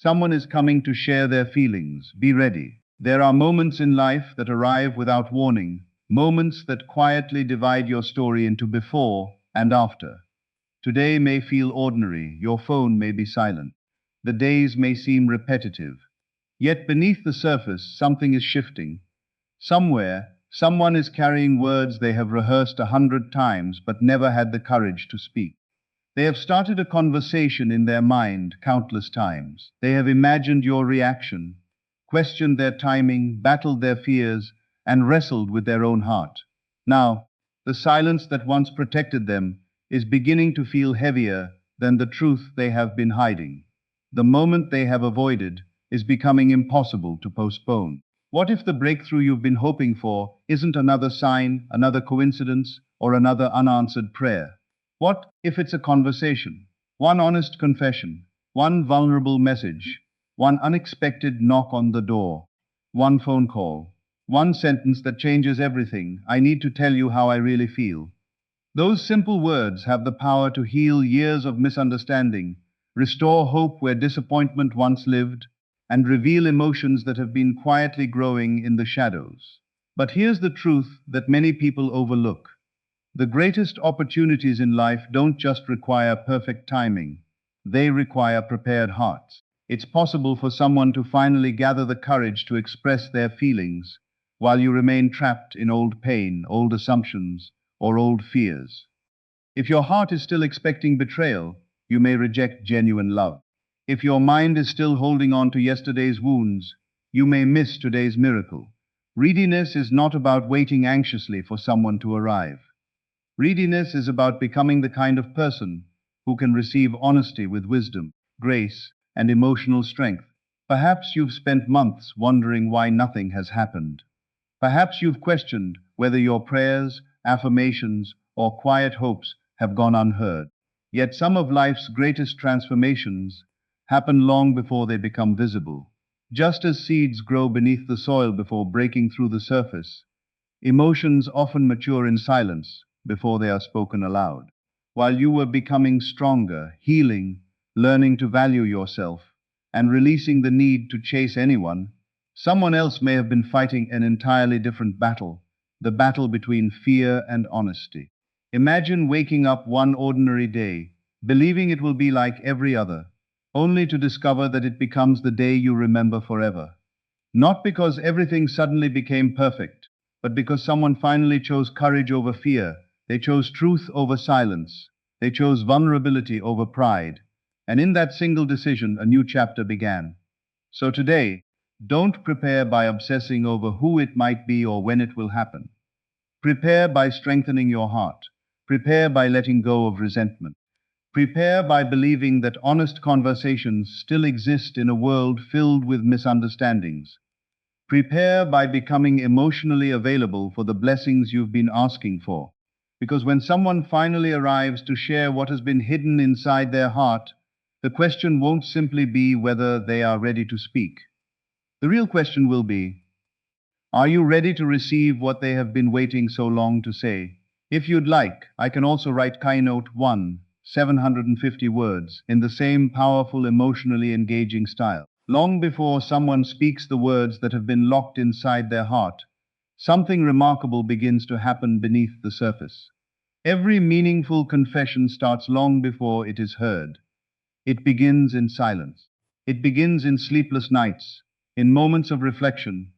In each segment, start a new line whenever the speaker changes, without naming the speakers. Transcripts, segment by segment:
Someone is coming to share their feelings. Be ready. There are moments in life that arrive without warning, moments that quietly divide your story into before and after. Today may feel ordinary, your phone may be silent, the days may seem repetitive. Yet beneath the surface, something is shifting. Somewhere, someone is carrying words they have rehearsed 100 times but never had the courage to speak. They have started a conversation in their mind countless times. They have imagined your reaction, questioned their timing, battled their fears, and wrestled with their own heart. Now, the silence that once protected them is beginning to feel heavier than the truth they have been hiding. The moment they have avoided is becoming impossible to postpone. What if the breakthrough you've been hoping for isn't another sign, another coincidence, or another unanswered prayer? What if it's a conversation, one honest confession, one vulnerable message, one unexpected knock on the door, one phone call, one sentence that changes everything? I need to tell you how I really feel. Those simple words have the power to heal years of misunderstanding, restore hope where disappointment once lived, and reveal emotions that have been quietly growing in the shadows. But here's the truth that many people overlook. The greatest opportunities in life don't just require perfect timing, they require prepared hearts. It's possible for someone to finally gather the courage to express their feelings while you remain trapped in old pain, old assumptions, or old fears. If your heart is still expecting betrayal, you may reject genuine love. If your mind is still holding on to yesterday's wounds, you may miss today's miracle. Readiness is not about waiting anxiously for someone to arrive. Readiness is about becoming the kind of person who can receive honesty with wisdom, grace, and emotional strength. Perhaps you've spent months wondering why nothing has happened. Perhaps you've questioned whether your prayers, affirmations, or quiet hopes have gone unheard. Yet some of life's greatest transformations happen long before they become visible. Just as seeds grow beneath the soil before breaking through the surface, emotions often mature in silence before they are spoken aloud. While you were becoming stronger, healing, learning to value yourself, and releasing the need to chase anyone, someone else may have been fighting an entirely different battle, the battle between fear and honesty. Imagine waking up one ordinary day, believing it will be like every other, only to discover that it becomes the day you remember forever. Not because everything suddenly became perfect, but because someone finally chose courage over fear. They chose truth over silence. They chose vulnerability over pride. And in that single decision, a new chapter began. So today, don't prepare by obsessing over who it might be or when it will happen. Prepare by strengthening your heart. Prepare by letting go of resentment. Prepare by believing that honest conversations still exist in a world filled with misunderstandings. Prepare by becoming emotionally available for the blessings you've been asking for. Because when someone finally arrives to share what has been hidden inside their heart, the question won't simply be whether they are ready to speak. The real question will be, are you ready to receive what they have been waiting so long to say? If you'd like, I can also write Keynote 1, 750 words, in the same powerful, emotionally engaging style. Long before someone speaks the words that have been locked inside their heart, something remarkable begins to happen beneath the surface. Every meaningful confession starts long before it is heard. It begins in silence. It begins in sleepless nights, in moments of reflection,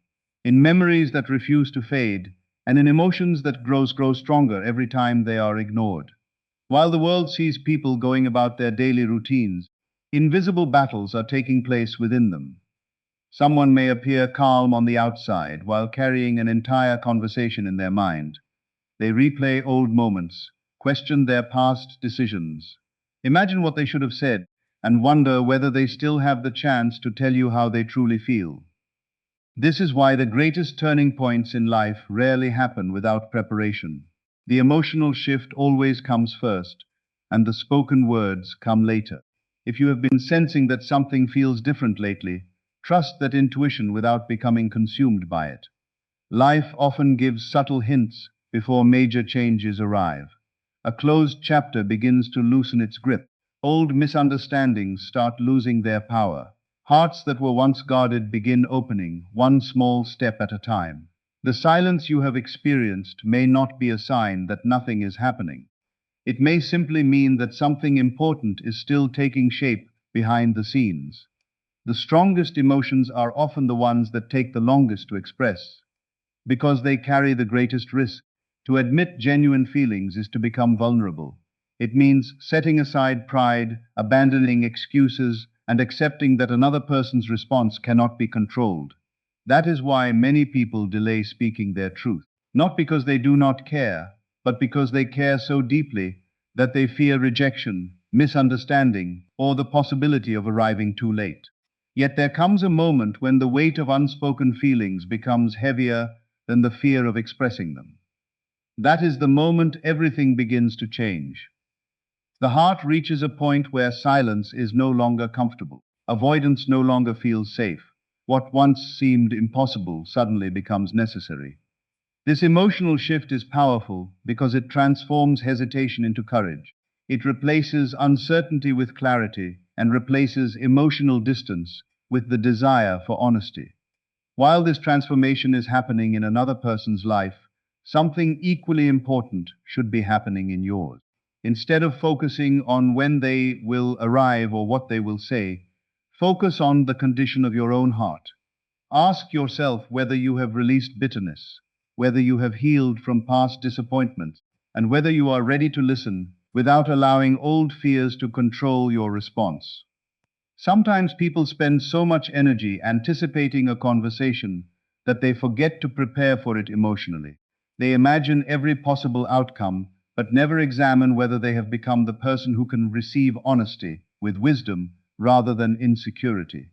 in memories that refuse to fade, and in emotions that grow stronger every time they are ignored. While the world sees people going about their daily routines, invisible battles are taking place within them. Someone may appear calm on the outside while carrying an entire conversation in their mind. They replay old moments, question their past decisions, imagine what they should have said, and wonder whether they still have the chance to tell you how they truly feel. This is why the greatest turning points in life rarely happen without preparation. The emotional shift always comes first, and the spoken words come later. If you have been sensing that something feels different lately, trust that intuition without becoming consumed by it. Life often gives subtle hints before major changes arrive. A closed chapter begins to loosen its grip. Old misunderstandings start losing their power. Hearts that were once guarded begin opening, one small step at a time. The silence you have experienced may not be a sign that nothing is happening. It may simply mean that something important is still taking shape behind the scenes. The strongest emotions are often the ones that take the longest to express, because they carry the greatest risk. To admit genuine feelings is to become vulnerable. It means setting aside pride, abandoning excuses, and accepting that another person's response cannot be controlled. That is why many people delay speaking their truth, not because they do not care, but because they care so deeply that they fear rejection, misunderstanding, or the possibility of arriving too late. Yet there comes a moment when the weight of unspoken feelings becomes heavier than the fear of expressing them. That is the moment everything begins to change. The heart reaches a point where silence is no longer comfortable. Avoidance no longer feels safe. What once seemed impossible suddenly becomes necessary. This emotional shift is powerful because it transforms hesitation into courage. It replaces uncertainty with clarity and replaces emotional distance with the desire for honesty. While this transformation is happening in another person's life, something equally important should be happening in yours. Instead of focusing on when they will arrive or what they will say, focus on the condition of your own heart. Ask yourself whether you have released bitterness, whether you have healed from past disappointment, and whether you are ready to listen without allowing old fears to control your response. Sometimes people spend so much energy anticipating a conversation that they forget to prepare for it emotionally. They imagine every possible outcome, but never examine whether they have become the person who can receive honesty with wisdom rather than insecurity.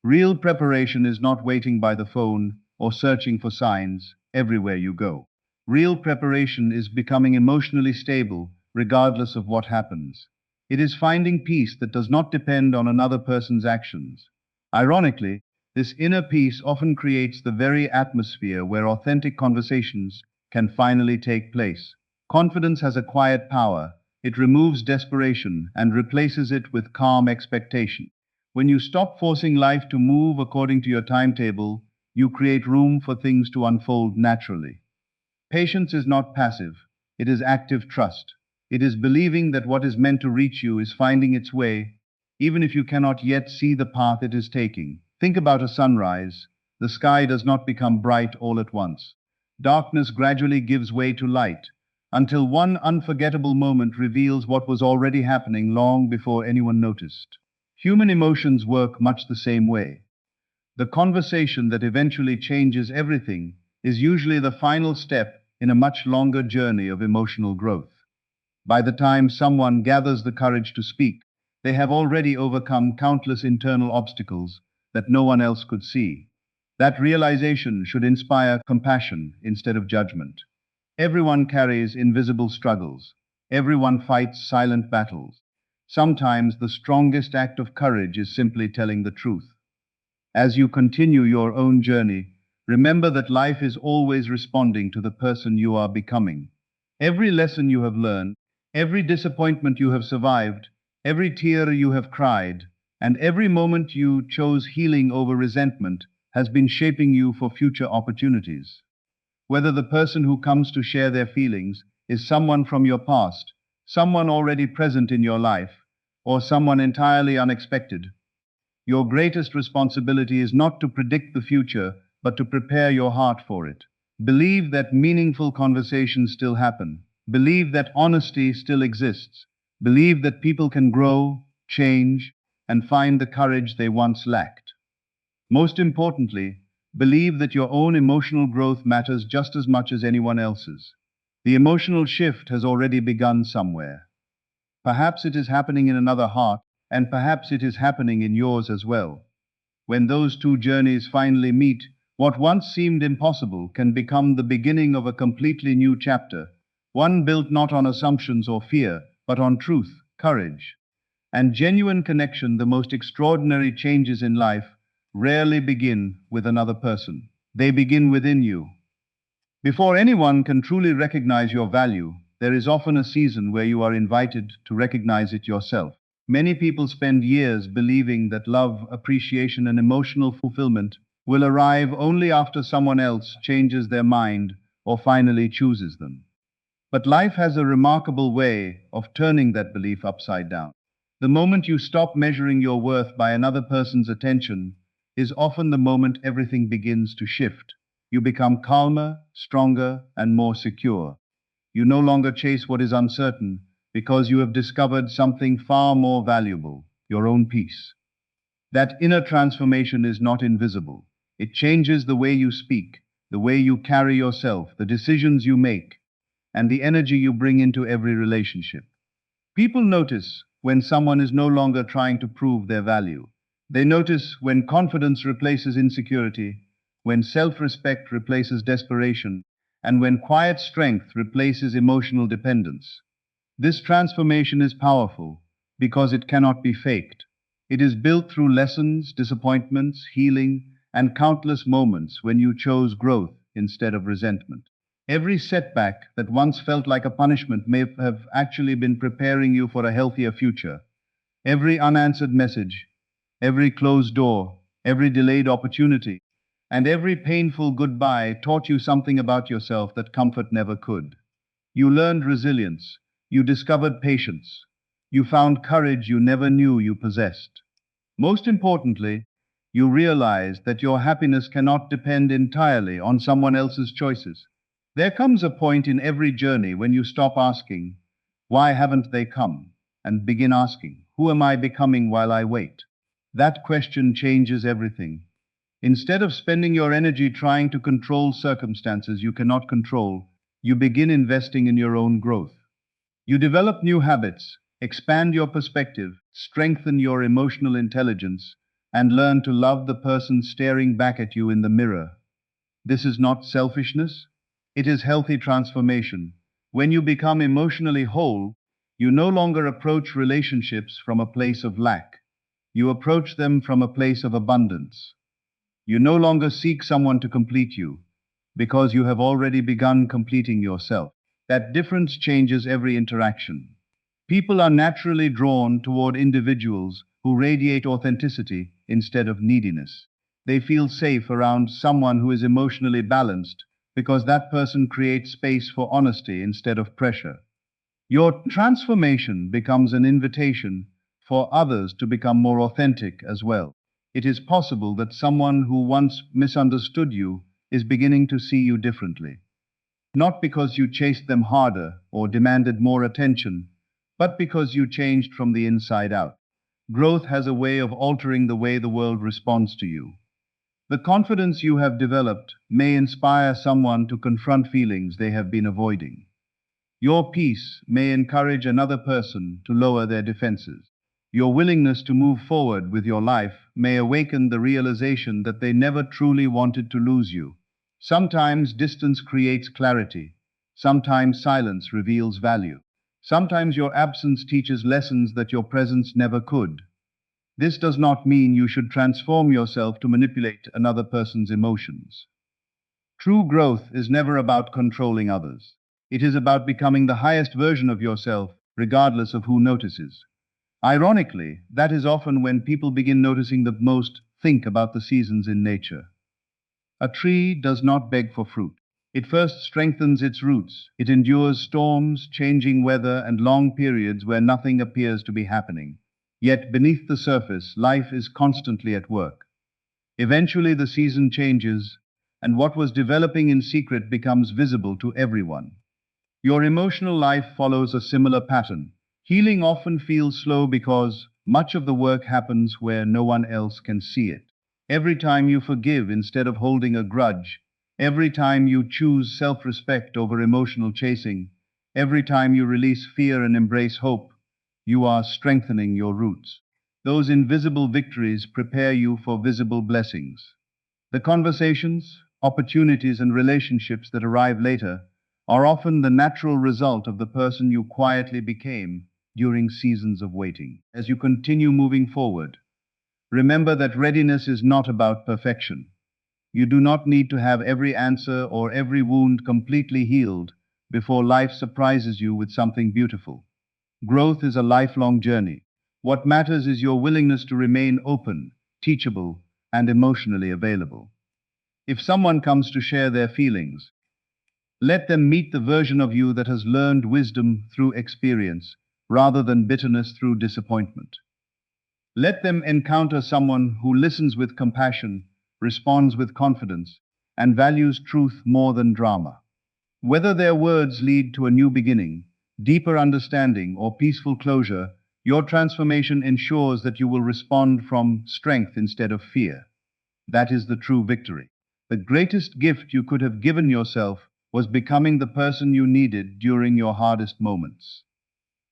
Real preparation is not waiting by the phone or searching for signs everywhere you go. Real preparation is becoming emotionally stable regardless of what happens. It is finding peace that does not depend on another person's actions. Ironically, this inner peace often creates the very atmosphere where authentic conversations can finally take place. Confidence has a quiet power. It removes desperation and replaces it with calm expectation. When you stop forcing life to move according to your timetable, you create room for things to unfold naturally. Patience is not passive, it is active trust. It is believing that what is meant to reach you is finding its way, even if you cannot yet see the path it is taking. Think about a sunrise. The sky does not become bright all at once. Darkness gradually gives way to light, until one unforgettable moment reveals what was already happening long before anyone noticed. Human emotions work much the same way. The conversation that eventually changes everything is usually the final step in a much longer journey of emotional growth. By the time someone gathers the courage to speak, they have already overcome countless internal obstacles that no one else could see. That realization should inspire compassion instead of judgment. Everyone carries invisible struggles. Everyone fights silent battles. Sometimes the strongest act of courage is simply telling the truth. As you continue your own journey, remember that life is always responding to the person you are becoming. Every lesson you have learned, every disappointment you have survived, every tear you have cried, and every moment you chose healing over resentment has been shaping you for future opportunities. Whether the person who comes to share their feelings is someone from your past, someone already present in your life, or someone entirely unexpected, your greatest responsibility is not to predict the future, but to prepare your heart for it. Believe that meaningful conversations still happen. Believe that honesty still exists. Believe that people can grow, change, and find the courage they once lacked. Most importantly, believe that your own emotional growth matters just as much as anyone else's. The emotional shift has already begun somewhere. Perhaps it is happening in another heart, and perhaps it is happening in yours as well. When those two journeys finally meet, what once seemed impossible can become the beginning of a completely new chapter, one built not on assumptions or fear, but on truth, courage, and genuine connection. The most extraordinary changes in life rarely begin with another person. They begin within you. Before anyone can truly recognize your value, there is often a season where you are invited to recognize it yourself. Many people spend years believing that love, appreciation, and emotional fulfillment will arrive only after someone else changes their mind or finally chooses them. But life has a remarkable way of turning that belief upside down. The moment you stop measuring your worth by another person's attention is often the moment everything begins to shift. You become calmer, stronger, and more secure. You no longer chase what is uncertain because you have discovered something far more valuable, your own peace. That inner transformation is not invisible. It changes the way you speak, the way you carry yourself, the decisions you make, and the energy you bring into every relationship. People notice when someone is no longer trying to prove their value. They notice when confidence replaces insecurity, when self-respect replaces desperation, and when quiet strength replaces emotional dependence. This transformation is powerful because it cannot be faked. It is built through lessons, disappointments, healing, and countless moments when you chose growth instead of resentment. Every setback that once felt like a punishment may have actually been preparing you for a healthier future. Every unanswered message, every closed door, every delayed opportunity, and every painful goodbye taught you something about yourself that comfort never could. You learned resilience, you discovered patience, you found courage you never knew you possessed. Most importantly, you realized that your happiness cannot depend entirely on someone else's choices. There comes a point in every journey when you stop asking, "Why haven't they come?" and begin asking, "Who am I becoming while I wait?" That question changes everything. Instead of spending your energy trying to control circumstances you cannot control, you begin investing in your own growth. You develop new habits, expand your perspective, strengthen your emotional intelligence, and learn to love the person staring back at you in the mirror. This is not selfishness, it is healthy transformation. When you become emotionally whole, you no longer approach relationships from a place of lack. You approach them from a place of abundance. You no longer seek someone to complete you, because you have already begun completing yourself. That difference changes every interaction. People are naturally drawn toward individuals who radiate authenticity instead of neediness. They feel safe around someone who is emotionally balanced because that person creates space for honesty instead of pressure. Your transformation becomes an invitation for others to become more authentic as well. It is possible that someone who once misunderstood you is beginning to see you differently. Not because you chased them harder or demanded more attention, but because you changed from the inside out. Growth has a way of altering the way the world responds to you. The confidence you have developed may inspire someone to confront feelings they have been avoiding. Your peace may encourage another person to lower their defenses. Your willingness to move forward with your life may awaken the realization that they never truly wanted to lose you. Sometimes distance creates clarity. Sometimes silence reveals value. Sometimes your absence teaches lessons that your presence never could. This does not mean you should transform yourself to manipulate another person's emotions. True growth is never about controlling others. It is about becoming the highest version of yourself, regardless of who notices. Ironically, that is often when people begin noticing the most. Think about the seasons in nature. A tree does not beg for fruit. It first strengthens its roots. It endures storms, changing weather, and long periods where nothing appears to be happening. Yet beneath the surface, life is constantly at work. Eventually, the season changes, and what was developing in secret becomes visible to everyone. Your emotional life follows a similar pattern. Healing often feels slow because much of the work happens where no one else can see it. Every time you forgive instead of holding a grudge, every time you choose self-respect over emotional chasing, every time you release fear and embrace hope, you are strengthening your roots. Those invisible victories prepare you for visible blessings. The conversations, opportunities, and relationships that arrive later are often the natural result of the person you quietly became during seasons of waiting. As you continue moving forward, remember that readiness is not about perfection. You do not need to have every answer or every wound completely healed before life surprises you with something beautiful. Growth is a lifelong journey. What matters is your willingness to remain open, teachable, and emotionally available. If someone comes to share their feelings, let them meet the version of you that has learned wisdom through experience rather than bitterness through disappointment. Let them encounter someone who listens with compassion, responds with confidence, and values truth more than drama. Whether their words lead to a new beginning, deeper understanding, or peaceful closure, your transformation ensures that you will respond from strength instead of fear. That is the true victory. The greatest gift you could have given yourself was becoming the person you needed during your hardest moments.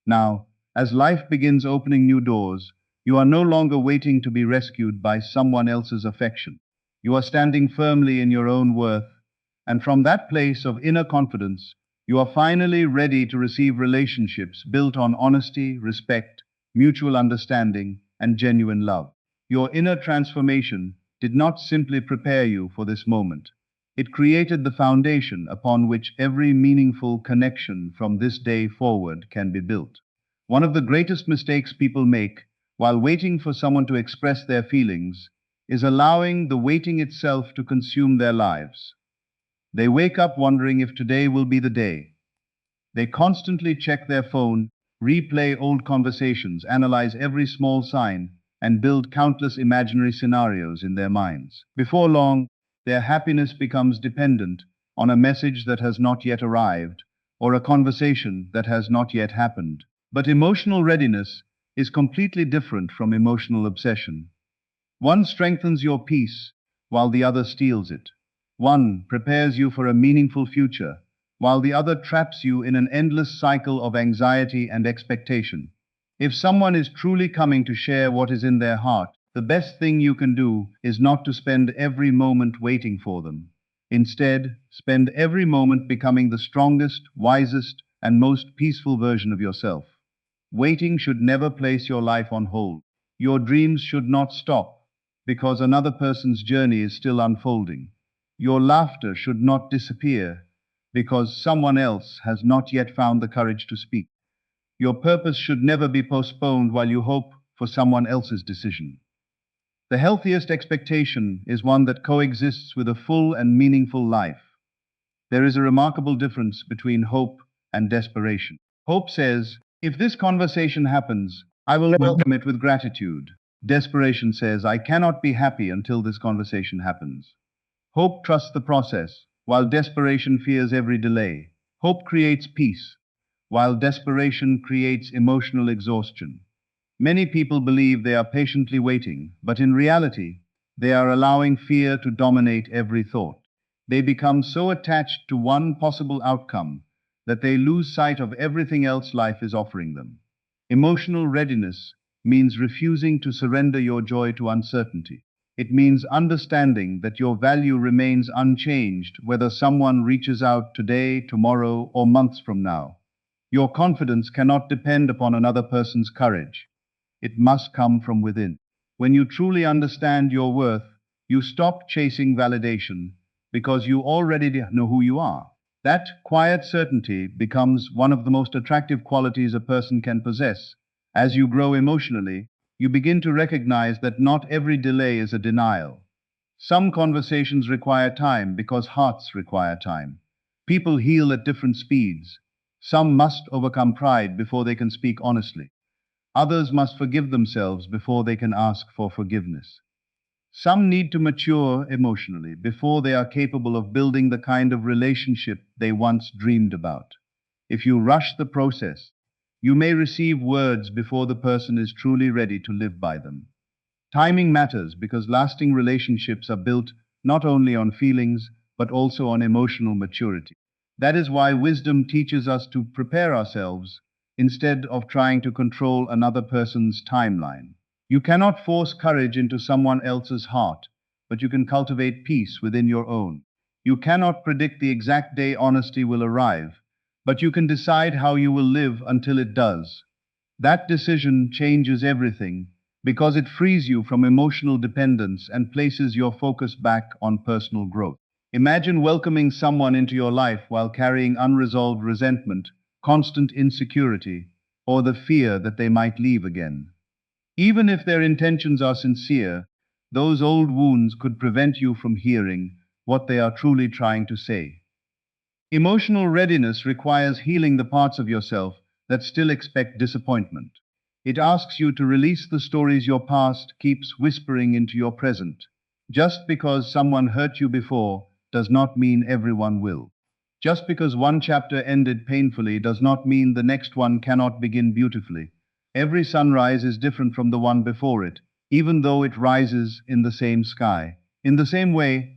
Now, as life begins opening new doors, you are no longer waiting to be rescued by someone else's affection. You are standing firmly in your own worth, and from that place of inner confidence, you are finally ready to receive relationships built on honesty, respect, mutual understanding, and genuine love. Your inner transformation did not simply prepare you for this moment. It created the foundation upon which every meaningful connection from this day forward can be built. One of the greatest mistakes people make while waiting for someone to express their feelings is allowing the waiting itself to consume their lives. They wake up wondering if today will be the day. They constantly check their phone, replay old conversations, analyze every small sign, and build countless imaginary scenarios in their minds. Before long, their happiness becomes dependent on a message that has not yet arrived or a conversation that has not yet happened. But emotional readiness is completely different from emotional obsession. One strengthens your peace while the other steals it. One prepares you for a meaningful future, while the other traps you in an endless cycle of anxiety and expectation. If someone is truly coming to share what is in their heart, the best thing you can do is not to spend every moment waiting for them. Instead, spend every moment becoming the strongest, wisest, and most peaceful version of yourself. Waiting should never place your life on hold. Your dreams should not stop because another person's journey is still unfolding. Your laughter should not disappear because someone else has not yet found the courage to speak. Your purpose should never be postponed while you hope for someone else's decision. The healthiest expectation is one that coexists with a full and meaningful life. There is a remarkable difference between hope and desperation. Hope says, if this conversation happens, I will welcome it with gratitude. Desperation says, I cannot be happy until this conversation happens. Hope trusts the process, while desperation fears every delay. Hope creates peace, while desperation creates emotional exhaustion. Many people believe they are patiently waiting, but in reality, they are allowing fear to dominate every thought. They become so attached to one possible outcome that they lose sight of everything else life is offering them. Emotional readiness means refusing to surrender your joy to uncertainty. It means understanding that your value remains unchanged whether someone reaches out today, tomorrow, or months from now. Your confidence cannot depend upon another person's courage. It must come from within. When you truly understand your worth, you stop chasing validation because you already know who you are. That quiet certainty becomes one of the most attractive qualities a person can possess. As you grow emotionally, you begin to recognize that not every delay is a denial. Some conversations require time because hearts require time. People heal at different speeds. Some must overcome pride before they can speak honestly. Others must forgive themselves before they can ask for forgiveness. Some need to mature emotionally before they are capable of building the kind of relationship they once dreamed about. If you rush the process, you may receive words before the person is truly ready to live by them. Timing matters because lasting relationships are built not only on feelings but also on emotional maturity. That is why wisdom teaches us to prepare ourselves instead of trying to control another person's timeline. You cannot force courage into someone else's heart, but you can cultivate peace within your own. You cannot predict the exact day honesty will arrive, but you can decide how you will live until it does. That decision changes everything because it frees you from emotional dependence and places your focus back on personal growth. Imagine welcoming someone into your life while carrying unresolved resentment, constant insecurity, or the fear that they might leave again. Even if their intentions are sincere, those old wounds could prevent you from hearing what they are truly trying to say. Emotional readiness requires healing the parts of yourself that still expect disappointment. It asks you to release the stories your past keeps whispering into your present. Just because someone hurt you before does not mean everyone will. Just because one chapter ended painfully does not mean the next one cannot begin beautifully. Every sunrise is different from the one before it, even though it rises in the same sky. In the same way,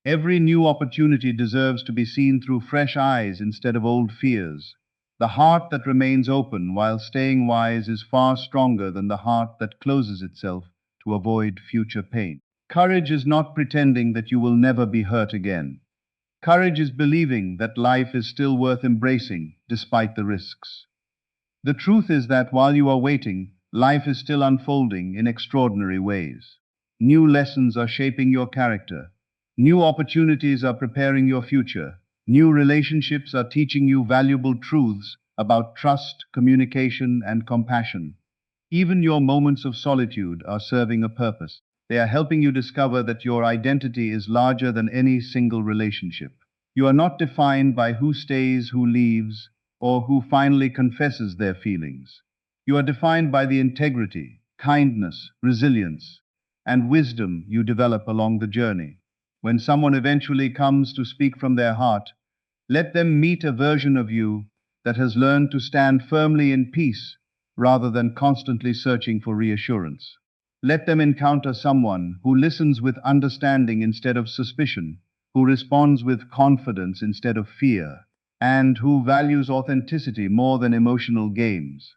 every new opportunity deserves to be seen through fresh eyes instead of old fears. The heart that remains open while staying wise is far stronger than the heart that closes itself to avoid future pain. Courage is not pretending that you will never be hurt again. Courage is believing that life is still worth embracing despite the risks. The truth is that while you are waiting, life is still unfolding in extraordinary ways. New lessons are shaping your character. New opportunities are preparing your future. New relationships are teaching you valuable truths about trust, communication, and compassion. Even your moments of solitude are serving a purpose. They are helping you discover that your identity is larger than any single relationship. You are not defined by who stays, who leaves, or who finally confesses their feelings. You are defined by the integrity, kindness, resilience, and wisdom you develop along the journey. When someone eventually comes to speak from their heart, let them meet a version of you that has learned to stand firmly in peace rather than constantly searching for reassurance. Let them encounter someone who listens with understanding instead of suspicion, who responds with confidence instead of fear, and who values authenticity more than emotional games.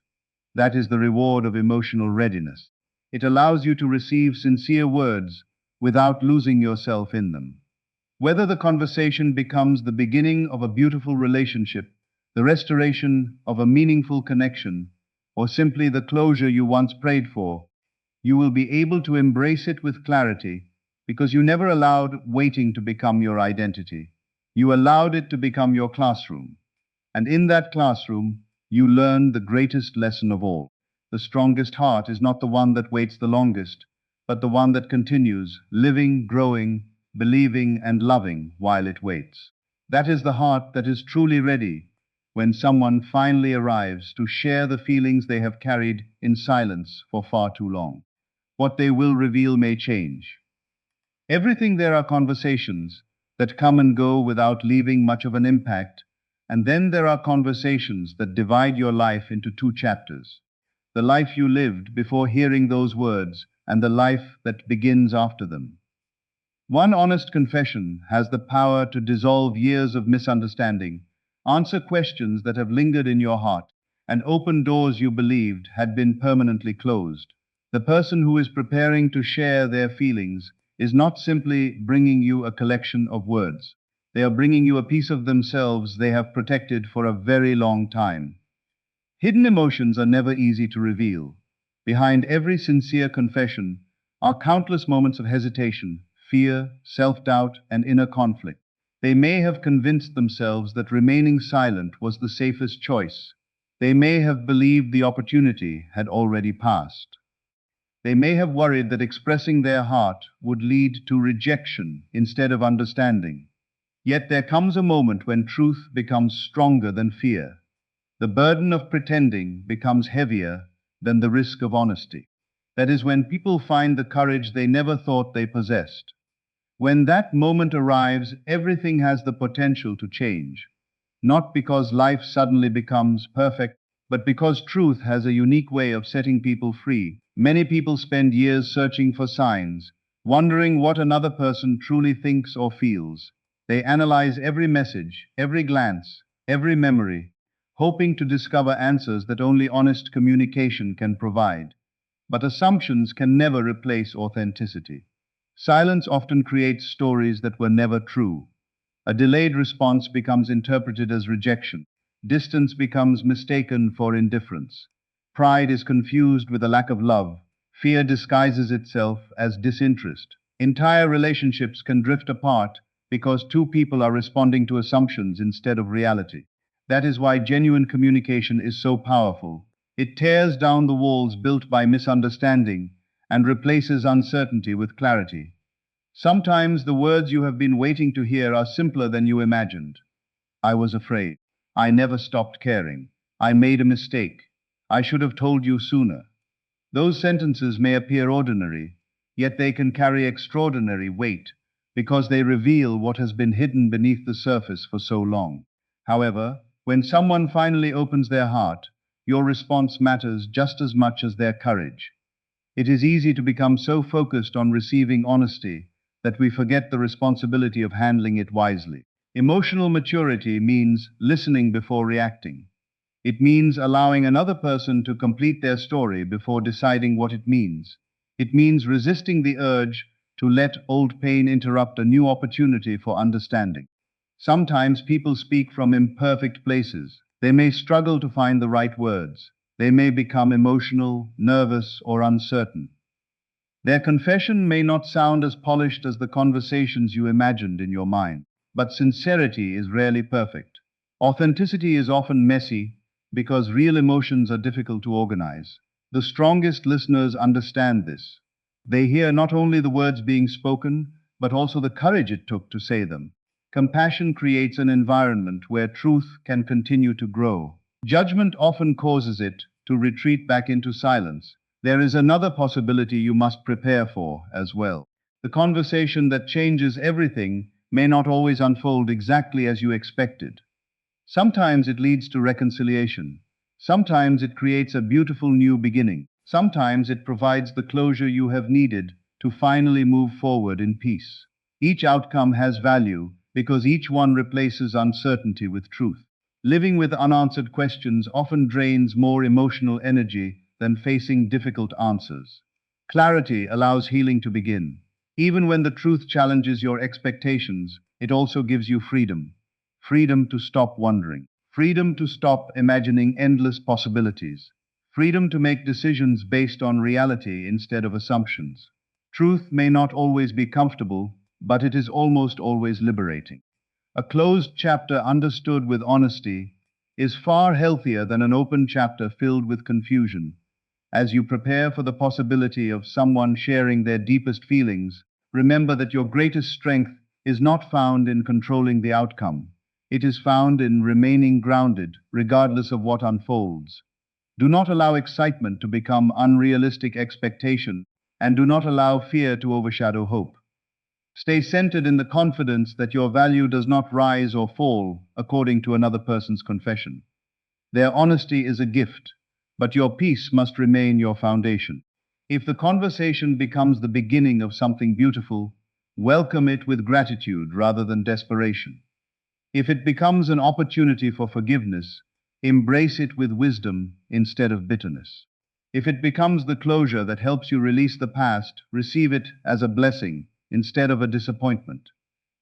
That is the reward of emotional readiness. It allows you to receive sincere words without losing yourself in them. Whether the conversation becomes the beginning of a beautiful relationship, the restoration of a meaningful connection, or simply the closure you once prayed for, you will be able to embrace it with clarity because you never allowed waiting to become your identity. You allowed it to become your classroom. And in that classroom, you learn the greatest lesson of all. The strongest heart is not the one that waits the longest, but the one that continues, living, growing, believing, and loving while it waits. That is the heart that is truly ready when someone finally arrives to share the feelings they have carried in silence for far too long. What they will reveal may change. Everything there are conversations that come and go without leaving much of an impact, and then there are conversations that divide your life into two chapters. The life you lived before hearing those words, and the life that begins after them. One honest confession has the power to dissolve years of misunderstanding, answer questions that have lingered in your heart, and open doors you believed had been permanently closed. The person who is preparing to share their feelings is not simply bringing you a collection of words. They are bringing you a piece of themselves they have protected for a very long time. Hidden emotions are never easy to reveal. Behind every sincere confession are countless moments of hesitation, fear, self-doubt, and inner conflict. They may have convinced themselves that remaining silent was the safest choice. They may have believed the opportunity had already passed. They may have worried that expressing their heart would lead to rejection instead of understanding. Yet there comes a moment when truth becomes stronger than fear. The burden of pretending becomes heavier than the risk of honesty. That is when people find the courage they never thought they possessed. When that moment arrives, everything has the potential to change. Not because life suddenly becomes perfect, but because truth has a unique way of setting people free. Many people spend years searching for signs, wondering what another person truly thinks or feels. They analyze every message, every glance, every memory, hoping to discover answers that only honest communication can provide. But assumptions can never replace authenticity. Silence often creates stories that were never true. A delayed response becomes interpreted as rejection. Distance becomes mistaken for indifference. Pride is confused with a lack of love. Fear disguises itself as disinterest. Entire relationships can drift apart because two people are responding to assumptions instead of reality. That is why genuine communication is so powerful. It tears down the walls built by misunderstanding and replaces uncertainty with clarity. Sometimes the words you have been waiting to hear are simpler than you imagined. I was afraid. I never stopped caring. I made a mistake. I should have told you sooner. Those sentences may appear ordinary, yet they can carry extraordinary weight because they reveal what has been hidden beneath the surface for so long. However, when someone finally opens their heart, your response matters just as much as their courage. It is easy to become so focused on receiving honesty that we forget the responsibility of handling it wisely. Emotional maturity means listening before reacting. It means allowing another person to complete their story before deciding what it means. It means resisting the urge to let old pain interrupt a new opportunity for understanding. Sometimes people speak from imperfect places. They may struggle to find the right words. They may become emotional, nervous, or uncertain. Their confession may not sound as polished as the conversations you imagined in your mind, but sincerity is rarely perfect. Authenticity is often messy because real emotions are difficult to organize. The strongest listeners understand this. They hear not only the words being spoken, but also the courage it took to say them. Compassion creates an environment where truth can continue to grow. Judgment often causes it to retreat back into silence. There is another possibility you must prepare for as well. The conversation that changes everything may not always unfold exactly as you expected. Sometimes it leads to reconciliation. Sometimes it creates a beautiful new beginning. Sometimes it provides the closure you have needed to finally move forward in peace. Each outcome has value because each one replaces uncertainty with truth. Living with unanswered questions often drains more emotional energy than facing difficult answers. Clarity allows healing to begin. Even when the truth challenges your expectations, it also gives you freedom. Freedom to stop wondering. Freedom to stop imagining endless possibilities. Freedom to make decisions based on reality instead of assumptions. Truth may not always be comfortable, but it is almost always liberating. A closed chapter understood with honesty is far healthier than an open chapter filled with confusion. As you prepare for the possibility of someone sharing their deepest feelings, remember that your greatest strength is not found in controlling the outcome. It is found in remaining grounded, regardless of what unfolds. Do not allow excitement to become unrealistic expectation, and do not allow fear to overshadow hope. Stay centered in the confidence that your value does not rise or fall according to another person's confession. Their honesty is a gift, but your peace must remain your foundation. If the conversation becomes the beginning of something beautiful, welcome it with gratitude rather than desperation. If it becomes an opportunity for forgiveness, embrace it with wisdom instead of bitterness. If it becomes the closure that helps you release the past, receive it as a blessing instead of a disappointment.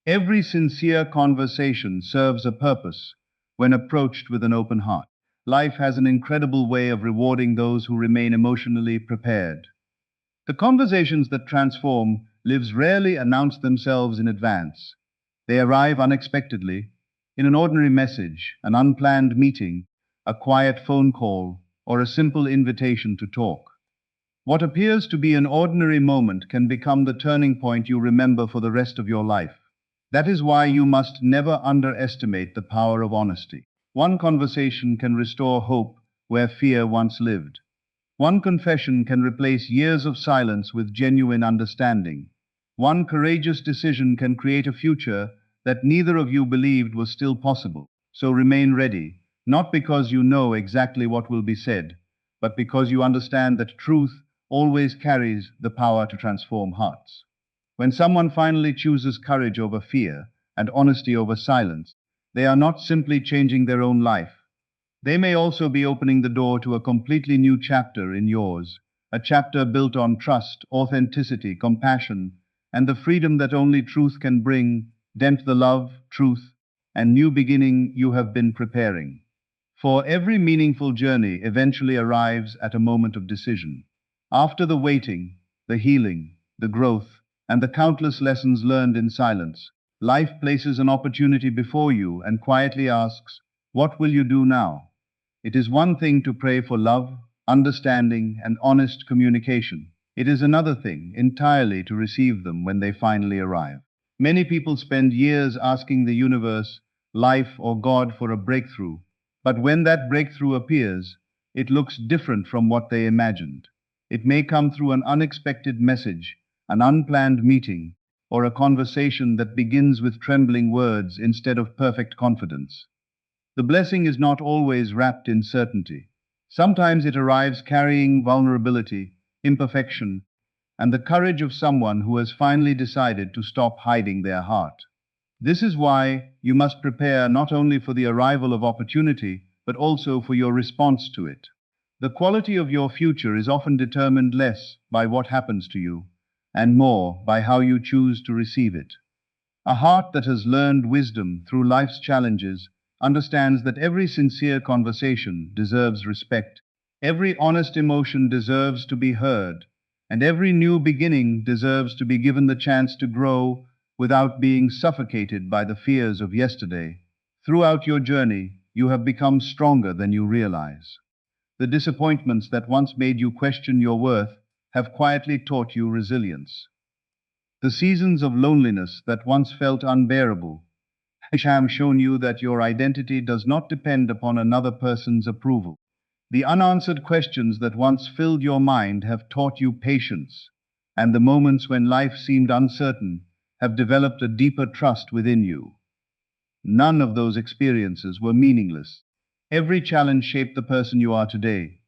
Every sincere conversation serves a purpose when approached with an open heart. Life has an incredible way of rewarding those who remain emotionally prepared. The conversations that transform lives rarely announce themselves in advance. They arrive unexpectedly, in an ordinary message, an unplanned meeting, a quiet phone call, or a simple invitation to talk. What appears to be an ordinary moment can become the turning point you remember for the rest of your life. That is why you must never underestimate the power of honesty. One conversation can restore hope where fear once lived. One confession can replace years of silence with genuine understanding. One courageous decision can create a future that neither of you believed was still possible. So remain ready, not because you know exactly what will be said, but because you understand that truth always carries the power to transform hearts. When someone finally chooses courage over fear and honesty over silence, they are not simply changing their own life. They may also be opening the door to a completely new chapter in yours, a chapter built on trust, authenticity, compassion, and the freedom that only truth can bring, dent the love, truth, and new beginning you have been preparing. For every meaningful journey eventually arrives at a moment of decision. After the waiting, the healing, the growth, and the countless lessons learned in silence, life places an opportunity before you and quietly asks, what will you do now? It is one thing to pray for love, understanding, and honest communication. It is another thing entirely to receive them when they finally arrive. Many people spend years asking the universe, life, or God for a breakthrough, but when that breakthrough appears, it looks different from what they imagined. It may come through an unexpected message, an unplanned meeting, or a conversation that begins with trembling words instead of perfect confidence. The blessing is not always wrapped in certainty. Sometimes it arrives carrying vulnerability, imperfection, and the courage of someone who has finally decided to stop hiding their heart. This is why you must prepare not only for the arrival of opportunity, but also for your response to it. The quality of your future is often determined less by what happens to you, and more by how you choose to receive it. A heart that has learned wisdom through life's challenges understands that every sincere conversation deserves respect, every honest emotion deserves to be heard, and every new beginning deserves to be given the chance to grow without being suffocated by the fears of yesterday. Throughout your journey, you have become stronger than you realize. The disappointments that once made you question your worth have quietly taught you resilience. The seasons of loneliness that once felt unbearable have shown you that your identity does not depend upon another person's approval. The unanswered questions that once filled your mind have taught you patience, and the moments when life seemed uncertain have developed a deeper trust within you. None of those experiences were meaningless. Every challenge shaped the person you are today.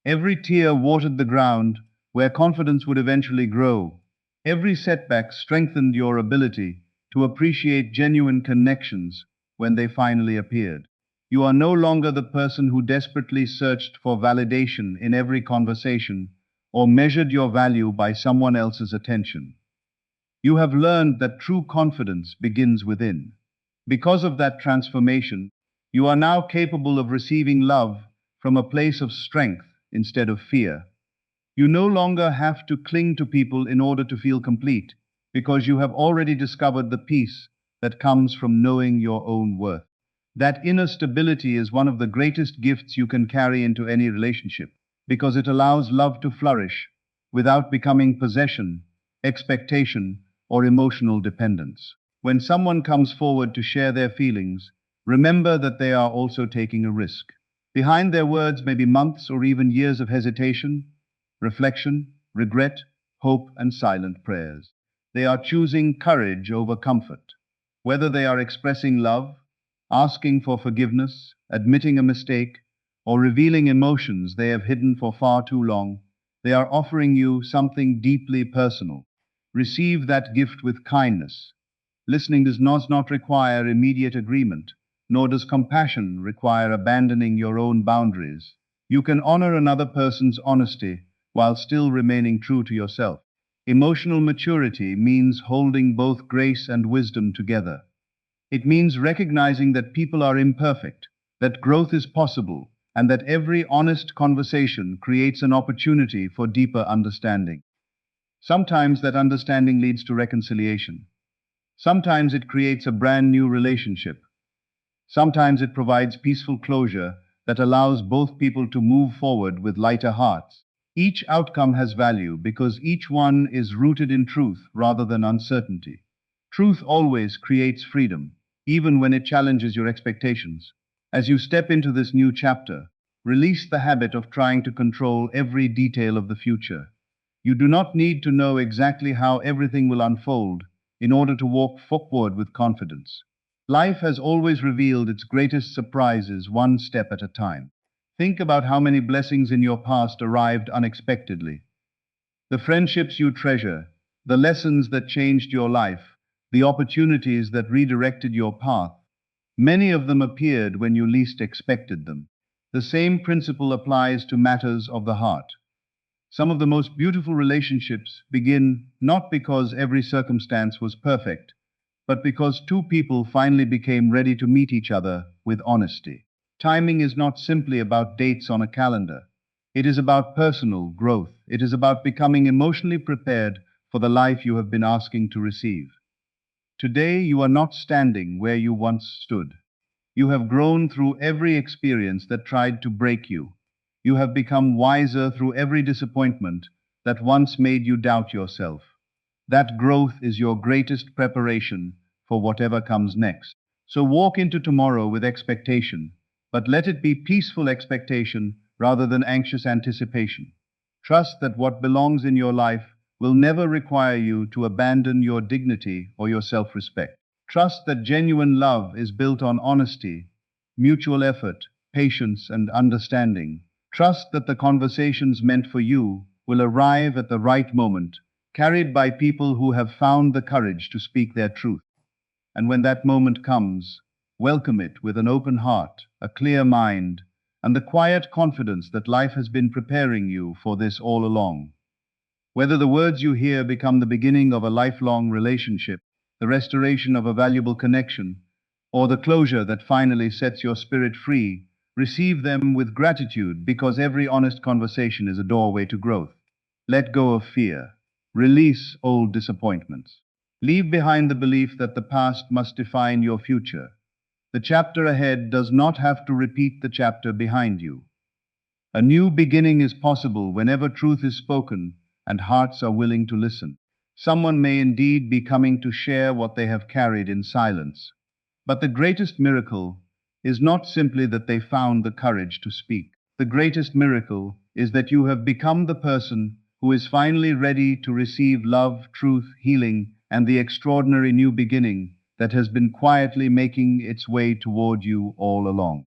Every tear watered the ground where confidence would eventually grow. Every setback strengthened your ability to appreciate genuine connections when they finally appeared. You are no longer the person who desperately searched for validation in every conversation or measured your value by someone else's attention. You have learned that true confidence begins within. Because of that transformation, you are now capable of receiving love from a place of strength instead of fear. You no longer have to cling to people in order to feel complete, because you have already discovered the peace that comes from knowing your own worth. That inner stability is one of the greatest gifts you can carry into any relationship, because it allows love to flourish without becoming possession, expectation, or emotional dependence. When someone comes forward to share their feelings, remember that they are also taking a risk. Behind their words may be months or even years of hesitation, reflection, regret, hope, and silent prayers. They are choosing courage over comfort. Whether they are expressing love, asking for forgiveness, admitting a mistake, or revealing emotions they have hidden for far too long, they are offering you something deeply personal. Receive that gift with kindness. Listening does not require immediate agreement, nor does compassion require abandoning your own boundaries. You can honor another person's honesty while still remaining true to yourself. Emotional maturity means holding both grace and wisdom together. It means recognizing that people are imperfect, that growth is possible, and that every honest conversation creates an opportunity for deeper understanding. Sometimes that understanding leads to reconciliation. Sometimes it creates a brand new relationship. Sometimes it provides peaceful closure that allows both people to move forward with lighter hearts. Each outcome has value because each one is rooted in truth rather than uncertainty. Truth always creates freedom, even when it challenges your expectations. As you step into this new chapter, release the habit of trying to control every detail of the future. You do not need to know exactly how everything will unfold in order to walk forward with confidence. Life has always revealed its greatest surprises one step at a time. Think about how many blessings in your past arrived unexpectedly. The friendships you treasure, the lessons that changed your life, the opportunities that redirected your path. Many of them appeared when you least expected them. The same principle applies to matters of the heart. Some of the most beautiful relationships begin not because every circumstance was perfect, but because two people finally became ready to meet each other with honesty. Timing is not simply about dates on a calendar. It is about personal growth. It is about becoming emotionally prepared for the life you have been asking to receive. Today, you are not standing where you once stood. You have grown through every experience that tried to break you. You have become wiser through every disappointment that once made you doubt yourself. That growth is your greatest preparation for whatever comes next. So walk into tomorrow with expectation, but let it be peaceful expectation rather than anxious anticipation. Trust that what belongs in your life will never require you to abandon your dignity or your self-respect. Trust that genuine love is built on honesty, mutual effort, patience, and understanding. Trust that the conversations meant for you will arrive at the right moment, carried by people who have found the courage to speak their truth. And when that moment comes, welcome it with an open heart, a clear mind, and the quiet confidence that life has been preparing you for this all along. Whether the words you hear become the beginning of a lifelong relationship, the restoration of a valuable connection, or the closure that finally sets your spirit free, receive them with gratitude because every honest conversation is a doorway to growth. Let go of fear. Release old disappointments. Leave behind the belief that the past must define your future. The chapter ahead does not have to repeat the chapter behind you. A new beginning is possible whenever truth is spoken and hearts are willing to listen. Someone may indeed be coming to share what they have carried in silence. But the greatest miracle is not simply that they found the courage to speak. The greatest miracle is that you have become the person who is finally ready to receive love, truth, healing, and the extraordinary new beginning that has been quietly making its way toward you all along.